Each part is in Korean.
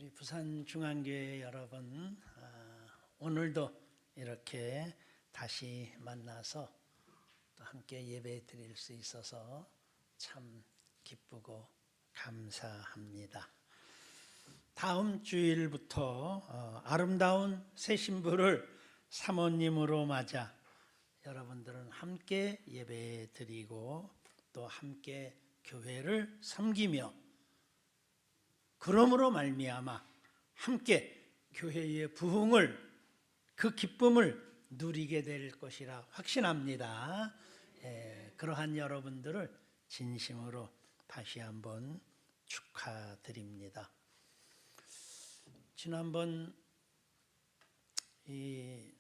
우리 부산중앙교회 여러분, 오늘도 이렇게 다시 만나서 또 함께 예배 드릴 수 있어서 참 기쁘고 감사합니다. 다음 주일부터 아름다운 새 신부를 사모님으로 맞아 여러분들은 함께 예배 드리고 또 함께 교회를 섬기며 그러므로 말미암아 함께 교회의 부흥을 그 기쁨을 누리게 될 것이라 확신합니다. 그러한 여러분들을 진심으로 다시 한번 축하드립니다. 지난번 이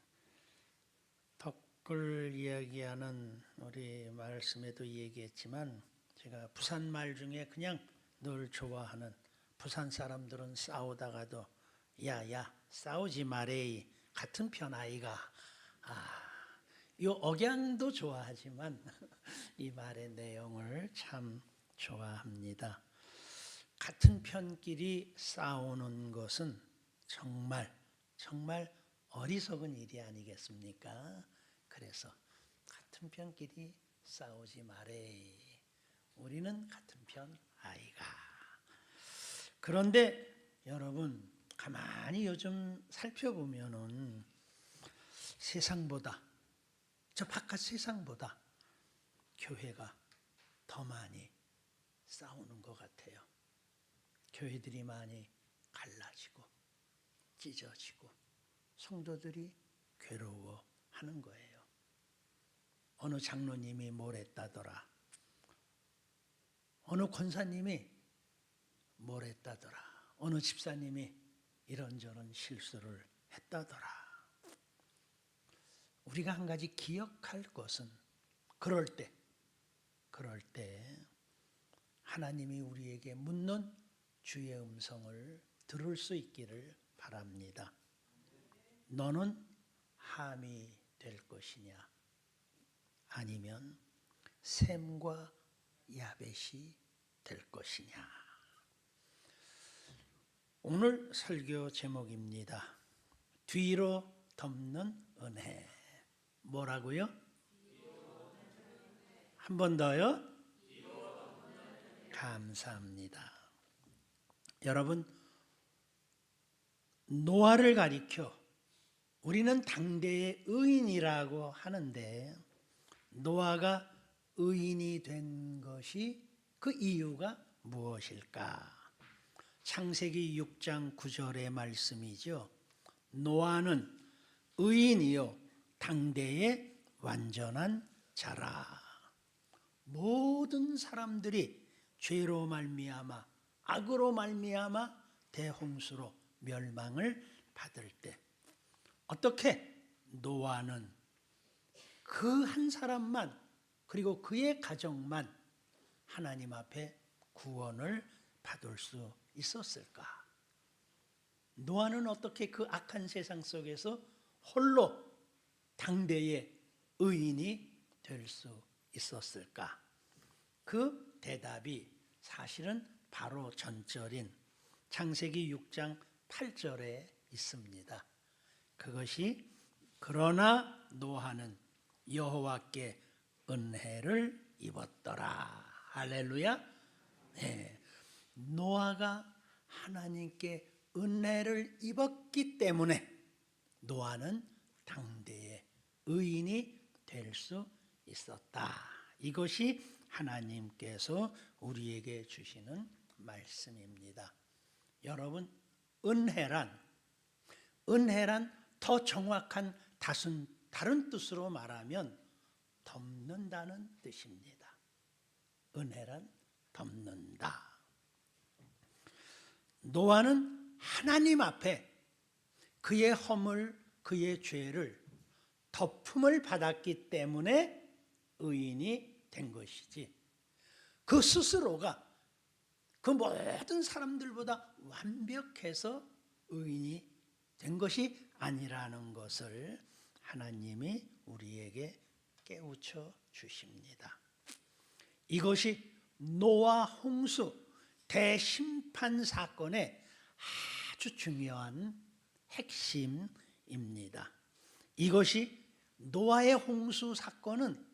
덕글 이야기하는 우리 말씀에도 얘기했지만 제가 부산 말 중에 그냥 늘 좋아하는, 부산 사람들은 싸우다가도 야야 싸우지 말에이 같은 편 아이가, 이 억양도 좋아하지만 이 말의 내용을 참 좋아합니다. 같은 편끼리 싸우는 것은 정말 어리석은 일이 아니겠습니까? 그래서 같은 편끼리 싸우지 말에, 우리는 같은 편 아이가. 그런데 여러분 가만히 요즘 살펴보면은 세상보다, 저 바깥 세상보다 교회가 더 많이 싸우는 것 같아요. 교회들이 많이 갈라지고 찢어지고 성도들이 괴로워하는 거예요. 어느 장로님이 뭘 했다더라, 어느 권사님이 뭘 했다더라, 어느 집사님이 이런저런 실수를 했다더라. 우리가 한 가지 기억할 것은 그럴 때 하나님이 우리에게 묻는 주의 음성을 들을 수 있기를 바랍니다. 너는 함이 될 것이냐 아니면 셈과 야벳이 될 것이냐. 오늘 설교 제목입니다. 뒤로 덮는 은혜. 뭐라고요? 한 번 더요? 감사합니다. 여러분, 노아를 가리켜 우리는 당대의 의인이라고 하는데, 노아가 의인이 된 것이 그 이유가 무엇일까? 창세기 6장 9절의 말씀이죠. 노아는 의인이요 당대의 완전한 자라. 모든 사람들이 죄로 말미암아, 악으로 말미암아 대홍수로 멸망을 받을 때 어떻게 노아는 그 한 사람만, 그리고 그의 가정만 하나님 앞에 구원을 받을 수 있었을까? 노아는 어떻게 그 악한 세상 속에서 홀로 당대의 의인이 될 수 있었을까? 그 대답이 사실은 바로 전절인 창세기 6장 8절에 있습니다. 그것이 그러나 노아는 여호와께 은혜를 입었더라. 할렐루야. 네. 노아가 하나님께 은혜를 입었기 때문에 노아는 당대의 의인이 될 수 있었다. 이것이 하나님께서 우리에게 주시는 말씀입니다. 여러분, 은혜란 더 정확한 다른 뜻으로 말하면 덮는다는 뜻입니다. 은혜란 덮는다. 노아는 하나님 앞에 그의 허물, 그의 죄를 덮음을 받았기 때문에 의인이 된 것이지, 그 스스로가 그 모든 사람들보다 완벽해서 의인이 된 것이 아니라는 것을 하나님이 우리에게 깨우쳐 주십니다. 이것이 노아 홍수 대심판 사건의 아주 중요한 핵심입니다. 이것이 노아의 홍수 사건은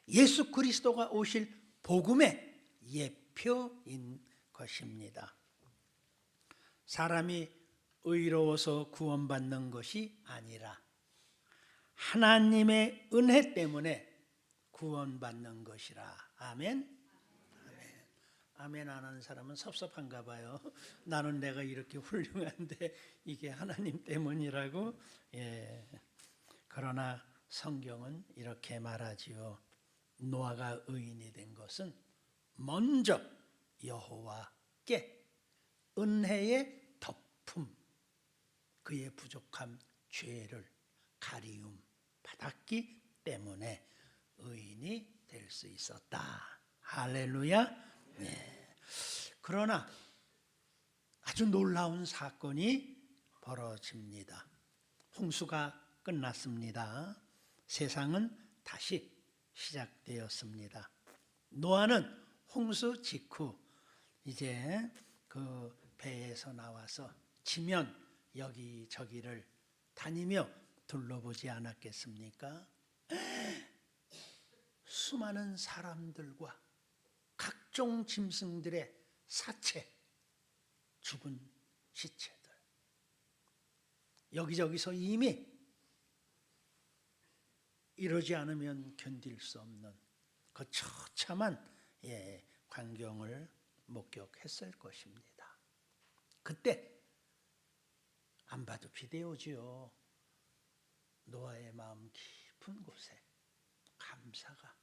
예수 그리스도가 오실 복음의 예표인 것입니다. 사람이 의로워서 구원받는 것이 아니라 하나님의 은혜 때문에 구원받는 것이라. 아멘. 아멘. 아멘 안 하는 사람은 섭섭한가 봐요. 나는 내가 이렇게 훌륭한데 이게 하나님 때문이라고. 예. 그러나 성경은 이렇게 말하지요. 노아가 의인이 된 것은 먼저 여호와께 은혜의 덮음, 그의 부족함, 죄를 가리움 받았기 때문에 의인이 될 수 있었다. 할렐루야. 네. 그러나 아주 놀라운 사건이 벌어집니다. 홍수가 끝났습니다. 세상은 다시 시작되었습니다. 노아는 홍수 직후 이제 그 배에서 나와서 지면 여기저기를 다니며 둘러보지 않았겠습니까? 수많은 사람들과 각종 짐승들의 사체, 죽은 시체들, 여기저기서 이미 이러지 않으면 견딜 수 없는 그 처참한 광경을 목격했을 것입니다. 그때 안 봐도 비대오지요. 노아의 마음 깊은 곳에 감사가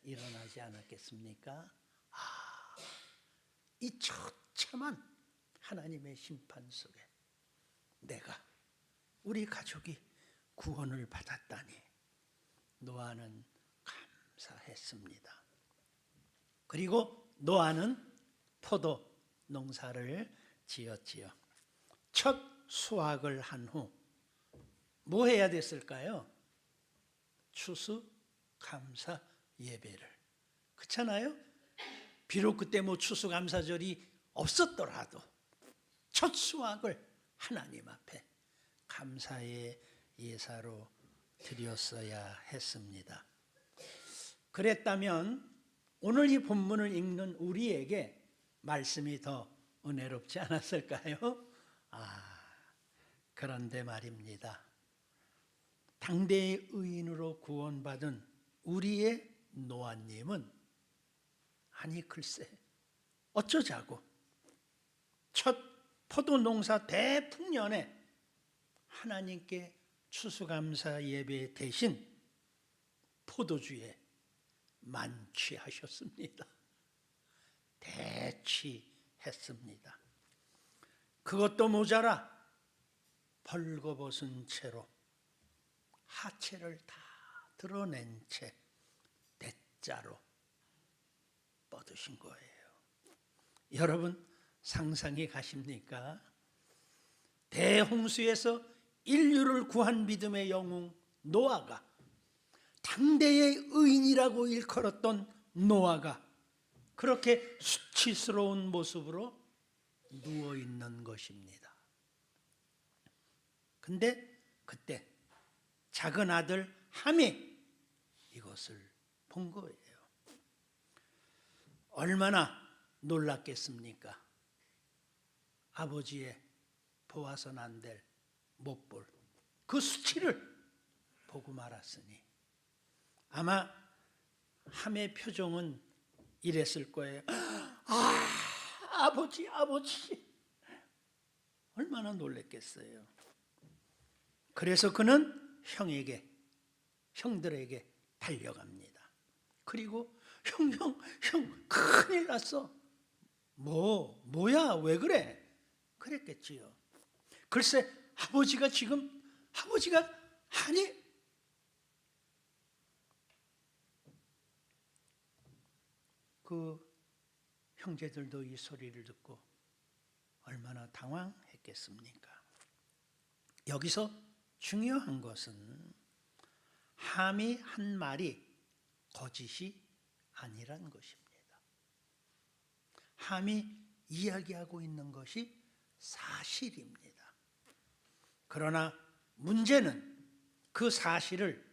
일어나지 않았겠습니까? 이 처참한 하나님의 심판 속에 내가, 우리 가족이 구원을 받았다니 노아는 감사했습니다. 그리고 노아는 포도 농사를 지었지요. 첫 수확을 한 후 뭐 해야 됐을까요? 추수 감사 예배를. 그렇잖아요? 비록 그때 뭐 추수감사절이 없었더라도 첫 수확을 하나님 앞에 감사의 예사로 드렸어야 했습니다. 그랬다면 오늘 이 본문을 읽는 우리에게 말씀이 더 은혜롭지 않았을까요? 그런데 말입니다. 당대의 의인으로 구원받은 우리의 노아님은 아니 글쎄 어쩌자고 첫 포도농사 대풍년에 하나님께 추수감사 예배 대신 포도주에 만취하셨습니다. 대취했습니다. 그것도 모자라 벌거벗은 채로 하체를 다 드러낸 채 대자로 뻗으신 거예요. 여러분 상상이 가십니까? 대홍수에서 인류를 구한 믿음의 영웅 노아가, 당대의 의인이라고 일컬었던 노아가 그렇게 수치스러운 모습으로 누워있는 것입니다. 근데 그때 작은 아들 함이 이것을 본 거예요. 얼마나 놀랐겠습니까? 아버지의 보아선 안 될 못 볼 그 수치를 보고 말았으니 아마 함의 표정은 이랬을 거예요. 아버지 얼마나 놀랬겠어요. 그래서 그는 형들에게 달려갑니다. 그리고 형 큰일 났어. 뭐야 왜 그래? 그랬겠지요. 글쎄 아버지가 아니 그 형제들도 이 소리를 듣고 얼마나 당황했겠습니까? 여기서 중요한 것은 함이 한 말이 거짓이 아니란 것입니다. 함이 이야기하고 있는 것이 사실입니다. 그러나 문제는 그 사실을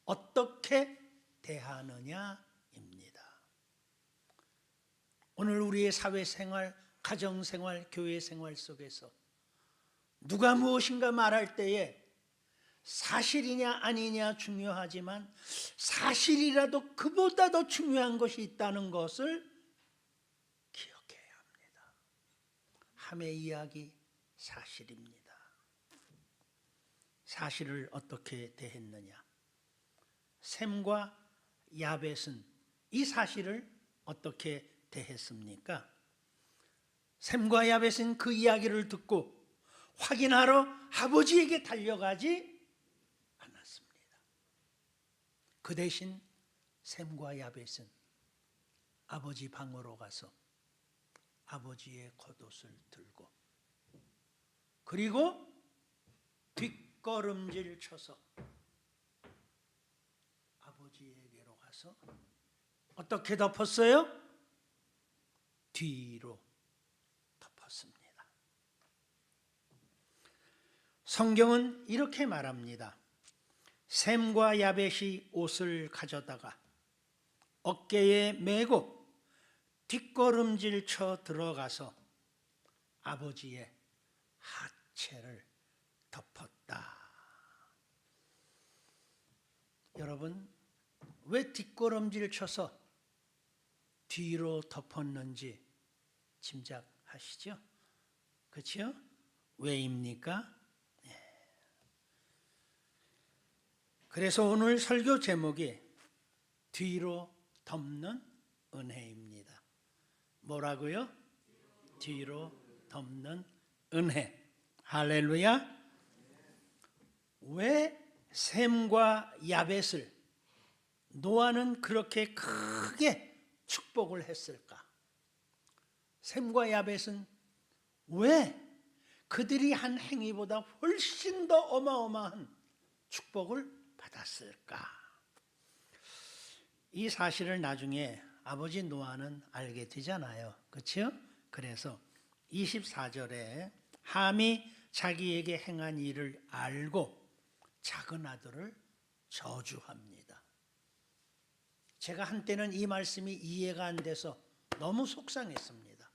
어떻게 대하느냐입니다. 오늘 우리의 사회생활, 가정생활, 교회생활 속에서 누가 무엇인가 말할 때에 사실이냐 아니냐 중요하지만 사실이라도 그보다 더 중요한 것이 있다는 것을 기억해야 합니다. 함의 이야기 사실입니다. 사실을 어떻게 대했느냐? 셈과 야벳은 이 사실을 어떻게 대했습니까? 셈과 야벳은 그 이야기를 듣고 확인하러 아버지에게 달려가지 않았습니다. 그 대신 셈과 야벳은 아버지 방으로 가서 아버지의 겉옷을 들고 그리고 뒷걸음질 쳐서 아버지에게로 가서 어떻게 덮었어요? 뒤로 덮었습니다. 성경은 이렇게 말합니다. 셈과 야벳이 옷을 가져다가 어깨에 메고 뒷걸음질 쳐 들어가서 아버지의 하체를 덮었다. 여러분, 왜 뒷걸음질 쳐서 뒤로 덮었는지 짐작하시죠? 그렇죠? 왜입니까? 그래서 오늘 설교 제목이 뒤로 덮는 은혜입니다. 뭐라고요? 뒤로 덮는 은혜. 할렐루야. 왜 셈과 야벳을 노아는 그렇게 크게 축복을 했을까? 셈과 야벳은 왜 그들이 한 행위보다 훨씬 더 어마어마한 축복을 받았을까? 이 사실을 나중에 아버지 노아는 알게 되잖아요. 그렇죠? 그래서 24절에 함이 자기에게 행한 일을 알고 작은 아들을 저주합니다. 제가 한때는 이 말씀이 이해가 안 돼서 너무 속상했습니다.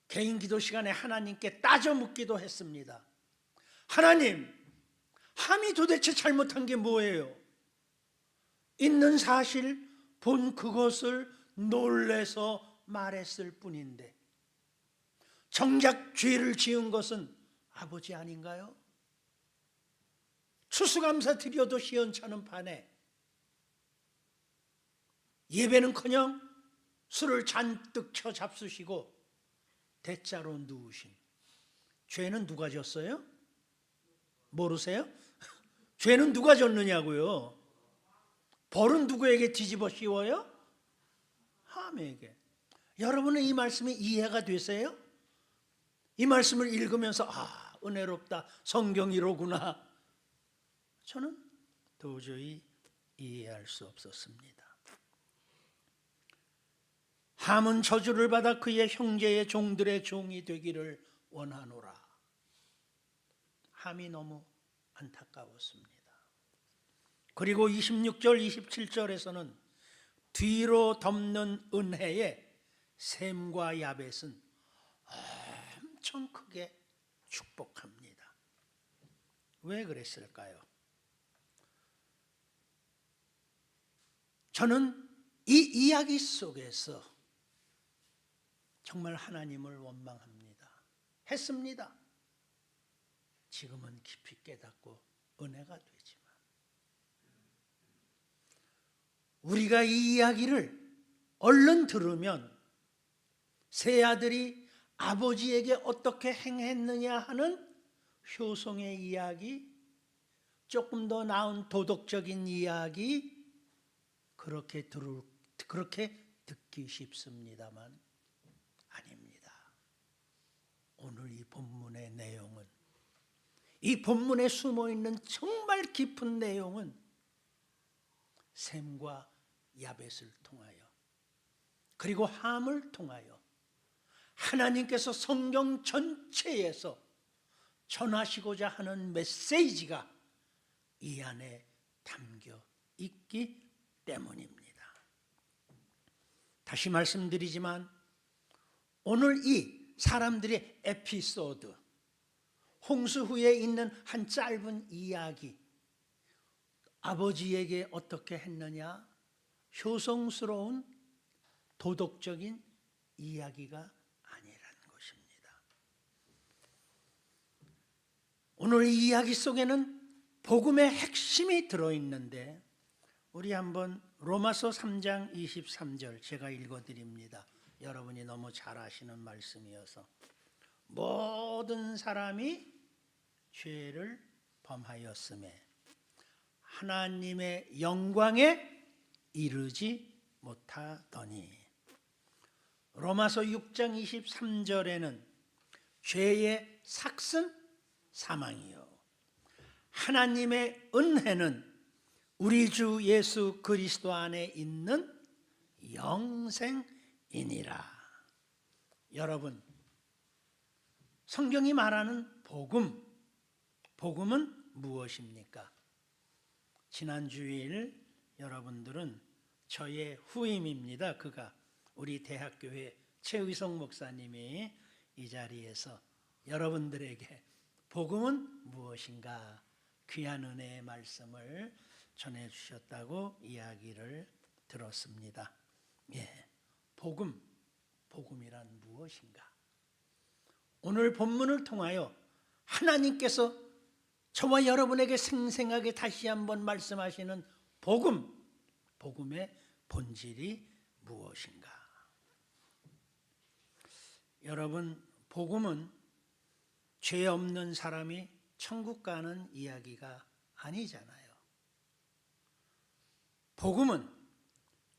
개인 기도 시간에 하나님께 따져 묻기도 했습니다. 하나님, 함이 도대체 잘못한 게 뭐예요? 있는 사실 본 그것을 놀래서 말했을 뿐인데 정작 죄를 지은 것은 아버지 아닌가요? 추수감사 드려도 시원찮은 판에 예배는커녕 술을 잔뜩 쳐 잡수시고 대자로 누우신 죄는 누가 졌어요? 모르세요? 죄는 누가 졌느냐고요? 벌은 누구에게 뒤집어 씌워요? 함에게. 여러분은 이 말씀이 이해가 되세요? 이 말씀을 읽으면서 은혜롭다, 성경이로구나. 저는 도저히 이해할 수 없었습니다. 함은 저주를 받아 그의 형제의 종들의 종이 되기를 원하노라. 함이 너무 안타까웠습니다. 그리고 26절, 27절에서는 뒤로 덮는 은혜에 셈과 야벳은 엄청 크게 축복합니다. 왜 그랬을까요? 저는 이 이야기 속에서 정말 하나님을 원망합니다. 했습니다. 지금은 깊이 깨닫고 은혜가 되지만 우리가 이 이야기를 얼른 들으면 세 아들이 아버지에게 어떻게 행했느냐 하는 효성의 이야기, 조금 더 나은 도덕적인 이야기 그렇게 듣기 쉽습니다만 아닙니다. 오늘 이 본문의 내용은, 이 본문에 숨어있는 정말 깊은 내용은 셈과 야벳을 통하여 그리고 함을 통하여 하나님께서 성경 전체에서 전하시고자 하는 메시지가 이 안에 담겨 있기 때문입니다. 다시 말씀드리지만 오늘 이 사람들의 에피소드, 홍수 후에 있는 한 짧은 이야기, 아버지에게 어떻게 했느냐? 효성스러운 도덕적인 이야기가 아니라는 것입니다. 오늘 이 이야기 속에는 복음의 핵심이 들어있는데, 우리 한번 로마서 3장 23절 제가 읽어드립니다. 여러분이 너무 잘 아시는 말씀이어서. 모든 사람이 죄를 범하였음에 하나님의 영광에 이르지 못하더니. 로마서 6장 23절에는 죄의 삭은 사망이요 하나님의 은혜는 우리 주 예수 그리스도 안에 있는 영생이니라. 여러분, 성경이 말하는 복음은 무엇입니까? 지난 주일 여러분들은 저의 후임입니다. 그가 우리 대학교회 최의성 목사님이 이 자리에서 여러분들에게 복음은 무엇인가 귀한 은혜의 말씀을 전해주셨다고 이야기를 들었습니다. 복음이란 무엇인가? 오늘 본문을 통하여 하나님께서 저와 여러분에게 생생하게 다시 한번 말씀하시는 복음의 본질이 무엇인가? 여러분, 복음은 죄 없는 사람이 천국 가는 이야기가 아니잖아요. 복음은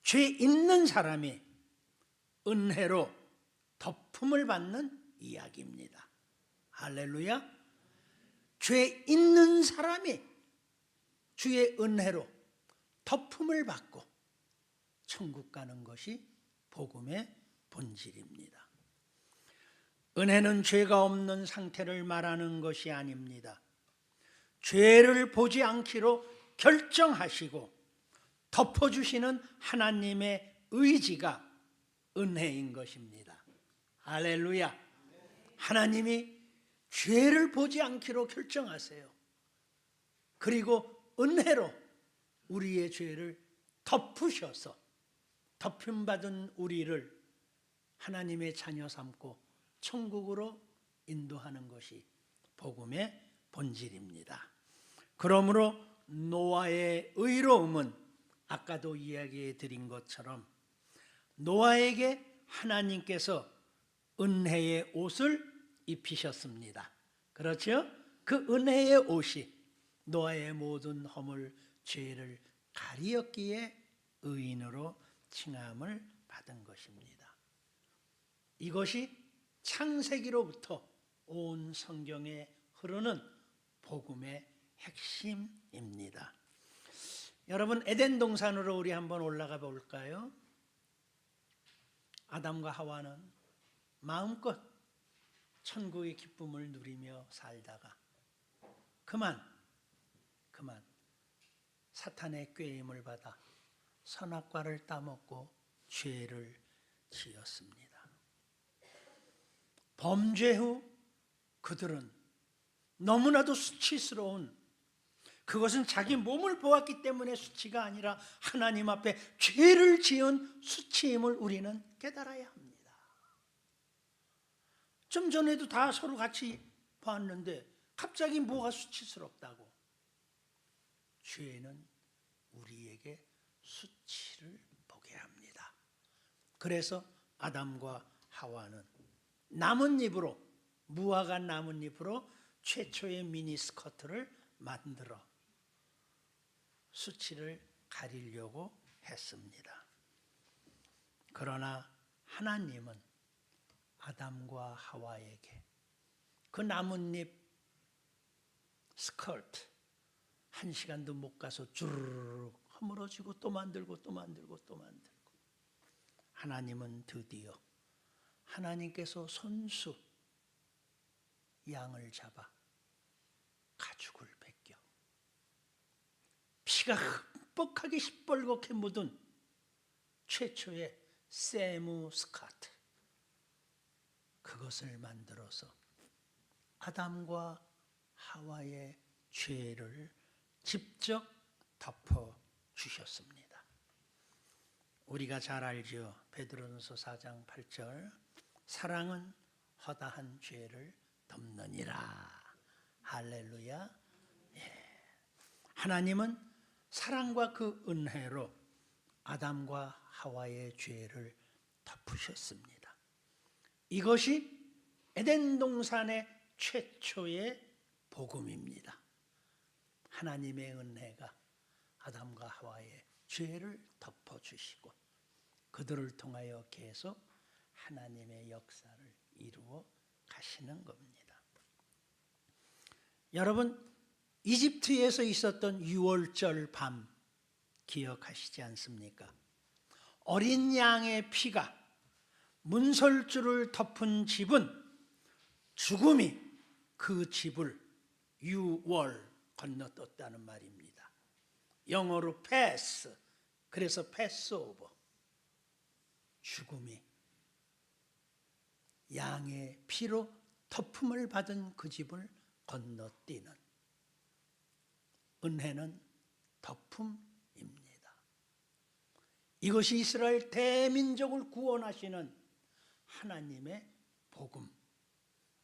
죄 있는 사람이 은혜로 덮음을 받는 이야기입니다. 할렐루야. 죄 있는 사람이 주의 은혜로 덮음을 받고 천국 가는 것이 복음의 본질입니다. 은혜는 죄가 없는 상태를 말하는 것이 아닙니다. 죄를 보지 않기로 결정하시고 덮어주시는 하나님의 의지가 은혜인 것입니다. 할렐루야. 하나님이 죄를 보지 않기로 결정하세요. 그리고 은혜로 우리의 죄를 덮으셔서 덮임받은 우리를 하나님의 자녀 삼고 천국으로 인도하는 것이 복음의 본질입니다. 그러므로 노아의 의로움은 아까도 이야기해 드린 것처럼 노아에게 하나님께서 은혜의 옷을 입히셨습니다. 그렇죠? 그 은혜의 옷이 노아의 모든 허물, 죄를 가리었기에 의인으로 칭함을 받은 것입니다. 이것이 창세기로부터 온 성경에 흐르는 복음의 핵심입니다. 여러분, 에덴 동산으로 우리 한번 올라가 볼까요? 아담과 하와는 마음껏 천국의 기쁨을 누리며 살다가 그만 사탄의 꾀임을 받아 선악과를 따먹고 죄를 지었습니다. 범죄 후 그들은 너무나도 수치스러운, 그것은 자기 몸을 보았기 때문에 수치가 아니라 하나님 앞에 죄를 지은 수치임을 우리는 깨달아야 합니다. 좀 전에도 다 서로 같이 봤는데 갑자기 뭐가 수치스럽다고? 죄는 우리에게 수치를 보게 합니다. 그래서 아담과 하와는 나뭇잎으로, 무화과 나뭇잎으로 최초의 미니스커트를 만들어 수치를 가리려고 했습니다. 그러나 하나님은 아담과 하와에게 그 나뭇잎 스커트 1시간도 못 가서 주르륵 허물어지고 또 만들고 하나님은 드디어 하나님께서 손수 양을 잡아 가죽을 벗겨 피가 흠뻑하게 시뻘겋게 묻은 최초의 세무 스카트, 그것을 만들어서 아담과 하와의 죄를 직접 덮어 주셨습니다. 우리가 잘 알죠. 베드로전서 4장 8절, 사랑은 허다한 죄를 덮느니라. 할렐루야. 예. 하나님은 사랑과 그 은혜로 아담과 하와의 죄를 덮으셨습니다. 이것이 에덴 동산의 최초의 복음입니다. 하나님의 은혜가 아담과 하와의 죄를 덮어주시고 그들을 통하여 계속 하나님의 역사를 이루어 가시는 겁니다. 여러분, 이집트에서 있었던 6월절 밤 기억하시지 않습니까? 어린 양의 피가 문설주를 덮은 집은 죽음이 그 집을 6월 건너떴다는 말입니다. 영어로 패스, 그래서 패스오버. 죽음이 양의 피로 덮음을 받은 그 집을 건너뛰는 은혜는 덮음입니다. 이것이 이스라엘 대민족을 구원하시는 하나님의 복음,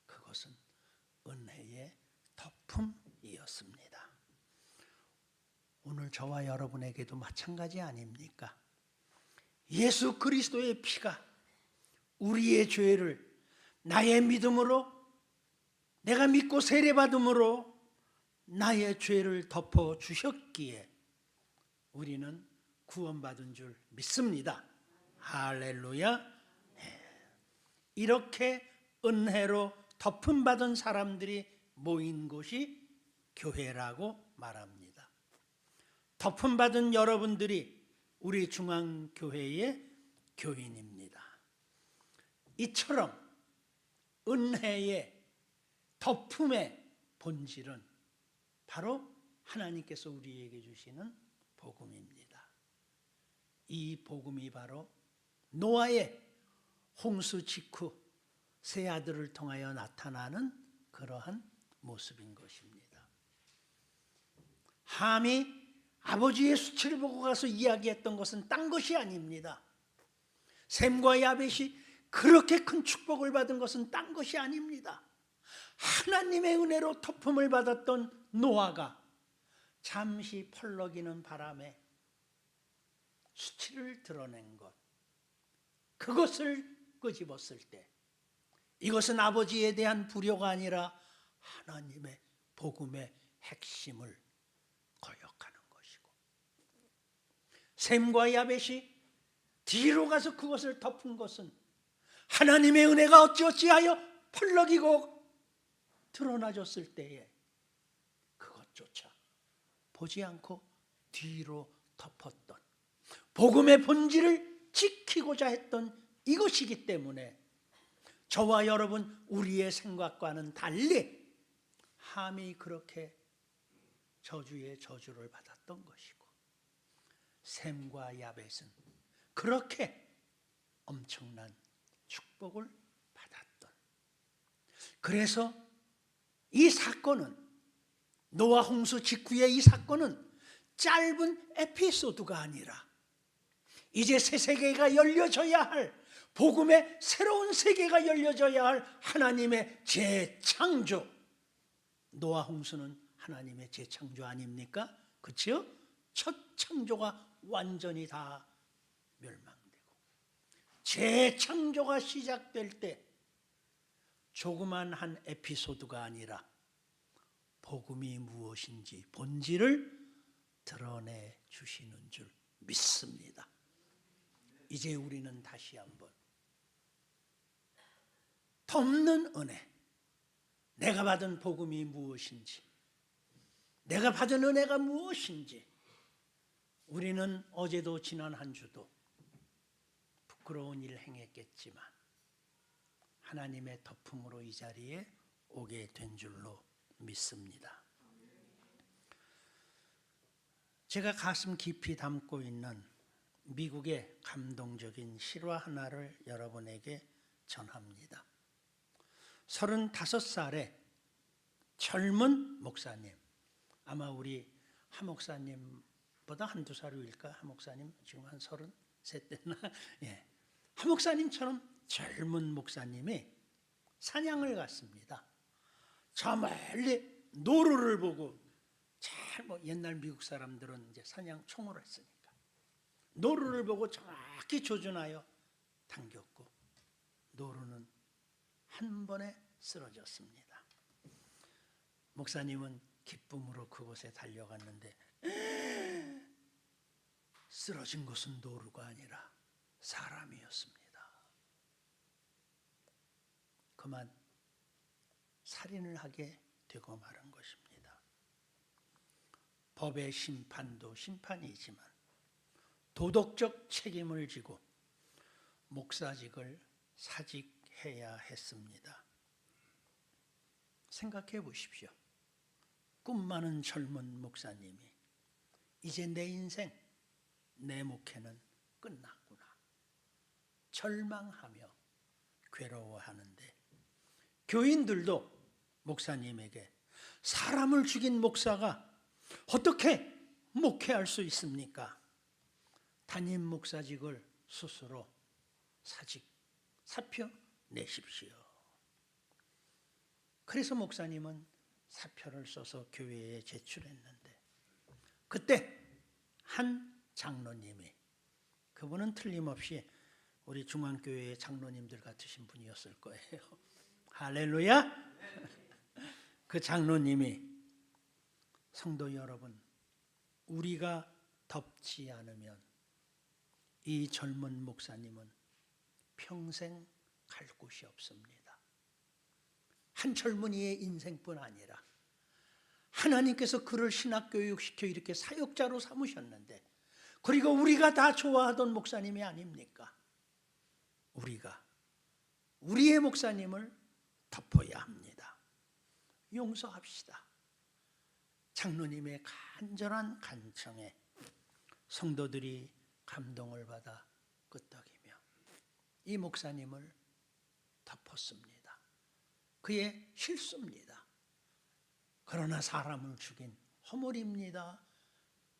그것은 은혜의 덮음이었습니다. 오늘 저와 여러분에게도 마찬가지 아닙니까? 예수 그리스도의 피가 우리의 죄를 나의 믿음으로, 내가 믿고 세례받음으로 나의 죄를 덮어 주셨기에 우리는 구원받은 줄 믿습니다. 할렐루야. 이렇게 은혜로 덮음받은 사람들이 모인 곳이 교회라고 말합니다. 덮음받은 여러분들이 우리 중앙교회의 교인입니다. 이처럼 은혜의 덮음의 본질은 바로 하나님께서 우리에게 주시는 복음입니다. 이 복음이 바로 노아의 홍수 직후 세 아들을 통하여 나타나는 그러한 모습인 것입니다. 함이 아버지의 수치를 보고 가서 이야기했던 것은 딴 것이 아닙니다. 셈과 야벳이 그렇게 큰 축복을 받은 것은 딴 것이 아닙니다. 하나님의 은혜로 덮음을 받았던 노아가 잠시 펄럭이는 바람에 수치를 드러낸 것, 그것을 끄집었을 때 이것은 아버지에 대한 불효가 아니라 하나님의 복음의 핵심을 거역하는 것이고, 셈과 야벳이 뒤로 가서 그것을 덮은 것은 하나님의 은혜가 어찌어찌하여 펄럭이고 드러나졌을 때에 그것조차 보지 않고 뒤로 덮었던 복음의 본질을 지키고자 했던 이것이기 때문에 저와 여러분, 우리의 생각과는 달리 함이 그렇게 저주의 저주를 받았던 것이고, 셈과 야벳은 그렇게 엄청난 축복을 받았던, 그래서 이 사건은, 노아 홍수 직후의 이 사건은 짧은 에피소드가 아니라 이제 새 세계가 열려져야 할, 복음의 새로운 세계가 열려져야 할 하나님의 재창조. 노아 홍수는 하나님의 재창조 아닙니까? 그렇죠? 첫 창조가 완전히 다 멸망되고 재창조가 시작될 때 조그만 한 에피소드가 아니라 복음이 무엇인지 본질을 드러내 주시는 줄 믿습니다. 이제 우리는 다시 한번 덮는 은혜, 내가 받은 복음이 무엇인지, 내가 받은 은혜가 무엇인지, 우리는 어제도 지난 한 주도 부끄러운 일을 행했겠지만 하나님의 덮음으로 이 자리에 오게 된 줄로 믿습니다. 제가 가슴 깊이 담고 있는 미국의 감동적인 실화 하나를 여러분에게 전합니다. 35살의 젊은 목사님, 아마 우리 하 목사님보다 한두 살 위일까? 하 목사님 지금 한 33 됐나? 예. 하 목사님처럼 젊은 목사님이 사냥을 갔습니다. 저 멀리 노루를 보고, 잘 뭐 옛날 미국 사람들은 이제 사냥 총으로 했으니까 노루를 보고 정확히 조준하여 당겼고 노루는 한 번에 쓰러졌습니다. 목사님은 기쁨으로 그곳에 달려갔는데 쓰러진 것은 노루가 아니라 사람이었습니다. 그만 살인을 하게 되고 말한 것입니다. 법의 심판도 심판이지만 도덕적 책임을 지고 목사직을 사직해야 했습니다. 생각해 보십시오. 꿈 많은 젊은 목사님이 이제 내 인생, 내 목회는 끝났구나 절망하며 괴로워하는데, 교인들도 목사님에게 사람을 죽인 목사가 어떻게 목회할 수 있습니까? 담임 목사직을 스스로 사표 내십시오. 그래서 목사님은 사표를 써서 교회에 제출했는데, 그때 한 장로님이, 그분은 틀림없이 우리 중앙교회의 장로님들 같으신 분이었을 거예요. 할렐루야! 그 장로님이, 성도 여러분, 우리가 덮지 않으면 이 젊은 목사님은 평생 갈 곳이 없습니다. 한 젊은이의 인생뿐 아니라 하나님께서 그를 신학교육시켜 이렇게 사역자로 삼으셨는데, 그리고 우리가 다 좋아하던 목사님이 아닙니까? 우리가 우리의 목사님을 덮어야 합니다. 용서합시다. 장로님의 간절한 간청에 성도들이 감동을 받아 끄떡이며 이 목사님을 덮었습니다. 그의 실수입니다. 그러나 사람을 죽인 허물입니다.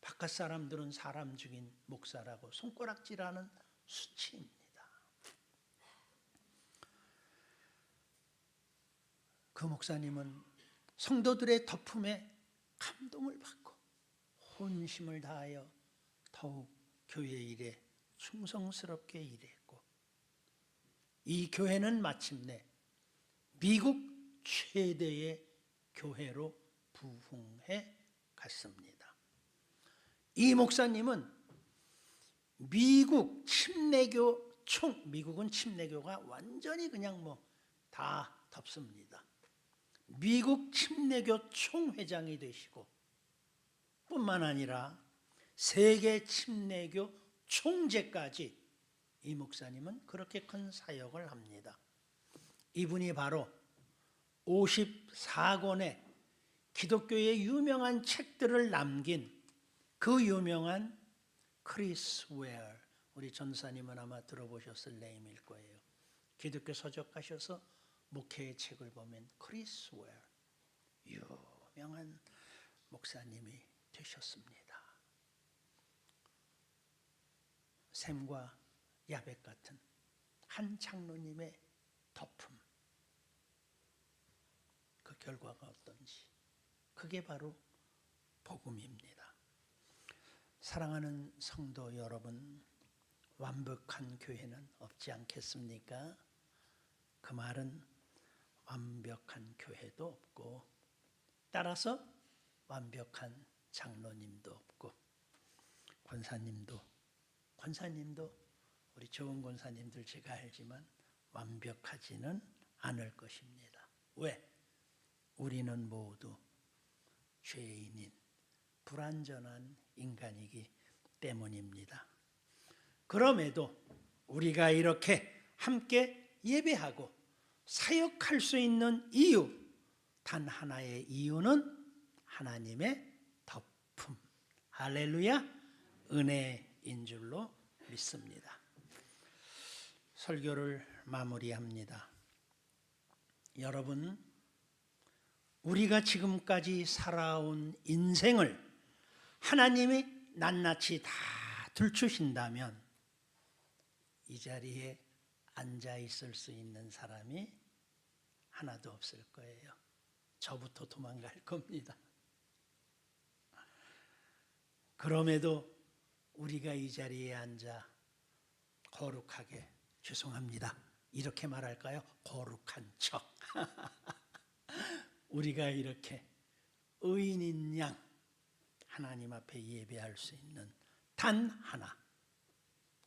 바깥 사람들은 사람 죽인 목사라고 손가락질하는 수치입니다. 그 목사님은 성도들의 덮음에 감동을 받고 혼심을 다하여 더욱 교회 일에 충성스럽게 일했고, 이 교회는 마침내 미국 최대의 교회로 부흥해 갔습니다. 이 목사님은 미국 침례교 미국은 침례교가 완전히 그냥 다 덮습니다. 미국 침례교 총회장이 되시고, 뿐만 아니라 세계 침례교 총재까지 이 목사님은 그렇게 큰 사역을 합니다. 이분이 바로 54권의 기독교의 유명한 책들을 남긴 그 유명한 크리스 웨어, 우리 전사님은 아마 들어보셨을 네임일 거예요. 기독교 서적가셔서 목회의 책을 보면 크리스 웨어, 유명한 목사님이 되셨습니다. 샘과 야벳 같은 한 장로님의 덮음, 그 결과가 어떤지, 그게 바로 복음입니다. 사랑하는 성도 여러분, 완벽한 교회는 없지 않겠습니까? 그 말은 완벽한 교회도 없고, 따라서 완벽한 장로님도 없고, 권사님도 우리 좋은 권사님들 제가 알지만 완벽하지는 않을 것입니다. 왜? 우리는 모두 죄인인 불완전한 인간이기 때문입니다. 그럼에도 우리가 이렇게 함께 예배하고 사역할 수 있는 이유, 단 하나의 이유는 하나님의 덮음, 할렐루야, 은혜인 줄로 믿습니다. 설교를 마무리합니다. 여러분, 우리가 지금까지 살아온 인생을 하나님이 낱낱이 다 들추신다면 이 자리에 앉아 있을 수 있는 사람이 하나도 없을 거예요. 저부터 도망갈 겁니다. 그럼에도 우리가 이 자리에 앉아 거룩하게, 죄송합니다, 이렇게 말할까요? 거룩한 척 우리가 이렇게 의인인 양 하나님 앞에 예배할 수 있는 단 하나,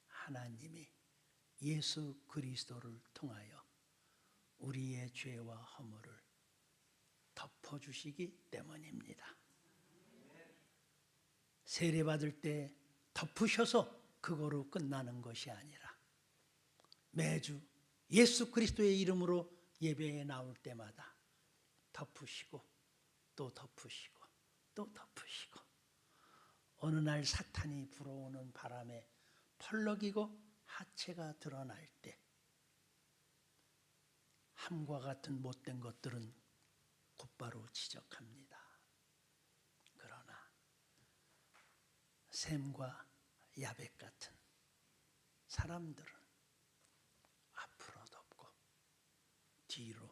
하나님이 예수 그리스도를 통하여 우리의 죄와 허물을 덮어주시기 때문입니다. 세례받을 때 덮으셔서 그거로 끝나는 것이 아니라 매주 예수 그리스도의 이름으로 예배에 나올 때마다 덮으시고 또 덮으시고 또 덮으시고, 어느 날 사탄이 불어오는 바람에 펄럭이고 하체가 드러날 때 함과 같은 못된 것들은 곧바로 지적합니다. 그러나 샘과 야벳 같은 사람들은 앞으로 덮고 뒤로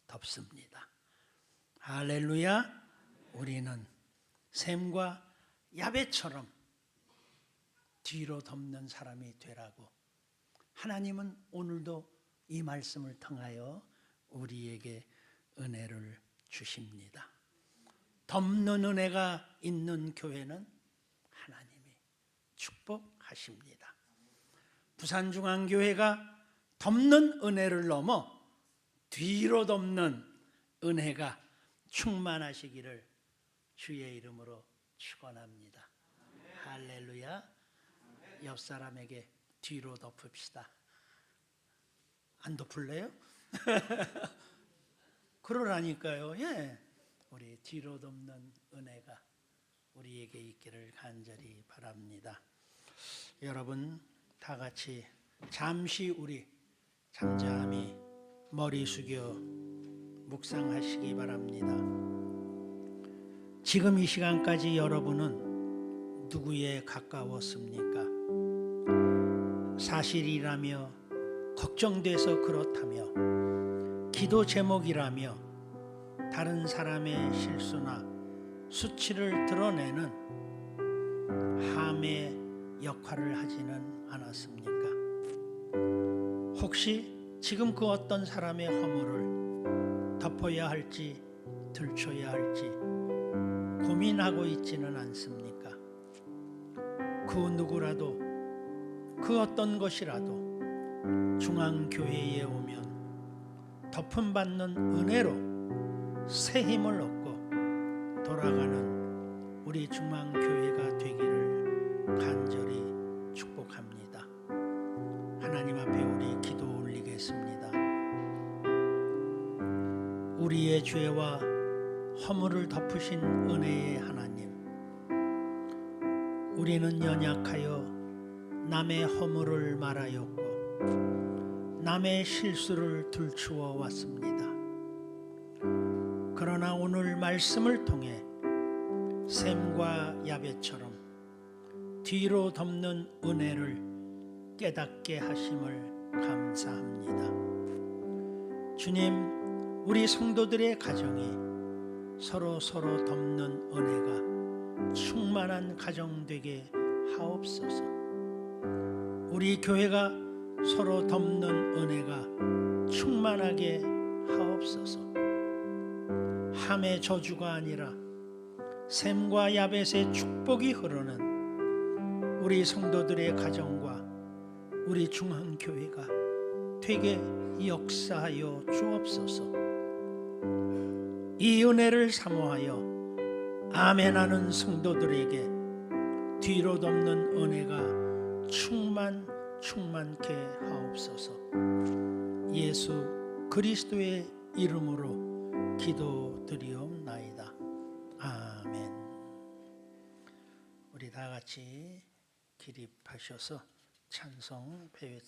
덮습니다. 할렐루야. 우리는 샘과 야벳처럼 뒤로 덮는 사람이 되라고 하나님은 오늘도 이 말씀을 통하여 우리에게 은혜를 주십니다. 덮는 은혜가 있는 교회는 하나님이 축복하십니다. 부산중앙교회가 덮는 은혜를 넘어 뒤로 덮는 은혜가 충만하시기를 주의 이름으로 축원합니다. 할렐루야. 옆 사람에게 뒤로 덮읍시다. 안 덮을래요? 그러라니까요. 예, 우리 뒤로 덮는 은혜가 우리에게 있기를 간절히 바랍니다. 여러분, 다 같이 잠시 우리 잠잠히 머리 숙여 묵상하시기 바랍니다. 지금 이 시간까지 여러분은 누구에 가까웠습니까? 사실이라며 걱정돼서 그렇다며 기도 제목이라며 다른 사람의 실수나 수치를 드러내는 함의 역할을 하지는 않았습니까? 혹시 지금 그 어떤 사람의 허물을 덮어야 할지 들춰야 할지 고민하고 있지는 않습니까? 그 누구라도 그 어떤 것이라도 중앙교회에 오면 덮음받는 은혜로 새 힘을 얻고 돌아가는 우리 중앙교회가 되기를 간절히 축복합니다. 하나님 앞에 우리 기도 올리겠습니다. 우리의 죄와 허물을 덮으신 은혜의 하나님, 우리는 연약하여 남의 허물을 말하였고 남의 실수를 들추어 왔습니다. 그러나 오늘 말씀을 통해 샘과 야벳처럼 뒤로 덮는 은혜를 깨닫게 하심을 감사합니다. 주님, 우리 성도들의 가정이 서로 덮는 은혜가 충만한 가정 되게 하옵소서. 우리 교회가 서로 덮는 은혜가 충만하게 하옵소서. 함의 저주가 아니라 샘과 야벳의 축복이 흐르는 우리 성도들의 가정과 우리 중앙교회가 되게 역사하여 주옵소서. 이 은혜를 사모하여 아멘하는 성도들에게 뒤로 덮는 은혜가 충만케 하옵소서. 예수 그리스도의 이름으로 기도드리옵나이다. 아멘. 우리 다 같이 기립하셔서 찬송 배회